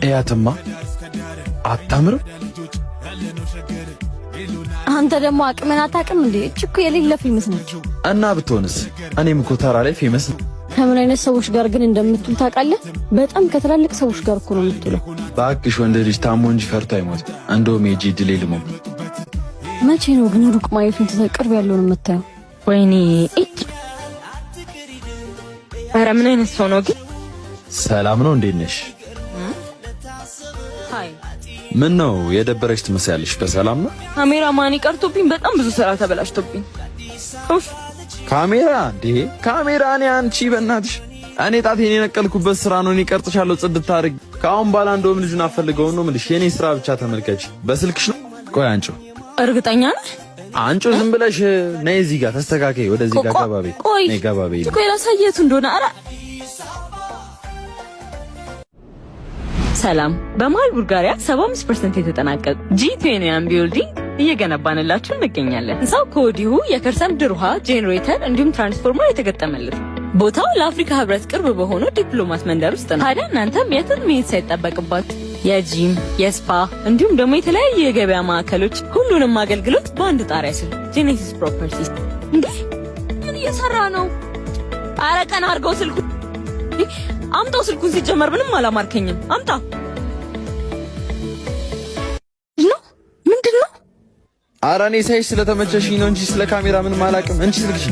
እያትማ አታምርም? አንተ ደግሞ አቅምን አታውቅም እንዴ? እችኮ የሌለ ፌመስ ነች። እና ብትሆንስ? እኔም እኮ ተራ ላይ ፌመስ ነው። ከምን አይነት ሰዎች ጋር ግን እንደምትውል ታውቃለህ? በጣም ከትላልቅ ሰዎች ጋር እኮ ነው የምትውለው። እባክሽ ወንድ ልጅ ታሞ እንጂ ፈርቶ አይሞትም። እንደውም የጂ ድሌ ልሞ። መቼ ነው ግን ሩቅ ማየቱን ተቀርብ ያለውን የምታየው? ወይኔ እጭ! ኧረ ምን አይነት ሰው ነው ግን? ሰላም ነው፣ እንዴት ነሽ? ሃይ። ምን ነው የደበረሽ ትመስያለሽ? በሰላም ነው? ካሜራ ማን ይቀርቶብኝ፣ በጣም ብዙ ስራ ተበላሽቶብኝ። ኡፍ ካሜራ እንዴ? ካሜራ እኔ አንቺ በእናትሽ እኔ ጣቴን የነቀልኩበት ስራ ነው። እኔ ቀርጥሻለሁ ጽድት አድርግ። ከአሁን በኋላ እንደውም ልጁን አፈልገው ነው የምልሽ። የኔ ስራ ብቻ ተመልከች። በስልክሽ ነው? ቆይ አንቺ እርግጠኛ ነህ? አንቺ ዝም ብለሽ ነይ እዚህ ጋር ተስተካከይ። ወደዚህ ጋር ገባቤ ነይ ገባቤ። ቆይ ላሳየቱ እንደሆነ። ኧረ ሰላም። በመሃል ቡልጋሪያ 75% የተጠናቀቀ G21 ቢልዲንግ እየገነባንላችሁ እንገኛለን። ህንጻው ከወዲሁ የከርሰ ምድር ውሃ ጄኔሬተር እንዲሁም ትራንስፎርመር የተገጠመለት ቦታው ለአፍሪካ ህብረት ቅርብ በሆነው ዲፕሎማት መንደር ውስጥ ነው። ታዲያ እናንተም የትም መሄድ ሳይጠበቅባችሁ የጂም የስፓ እንዲሁም ደግሞ የተለያዩ የገበያ ማዕከሎች ሁሉንም አገልግሎት በአንድ ጣሪያ ስር ጄኔሲስ ፕሮፐርቲስ። እንዴ ምን እየሰራ ነው? ኧረ ቀና አድርገው ስልኩ። አምጣው ስልኩን። ሲጀመር ምንም አላማርከኝም። አምጣ። ኧረ እኔ ሳይሽ ስለተመቸሽኝ ነው እንጂ ስለ ካሜራ ምንም አላውቅም። እንቺ ስልክሽ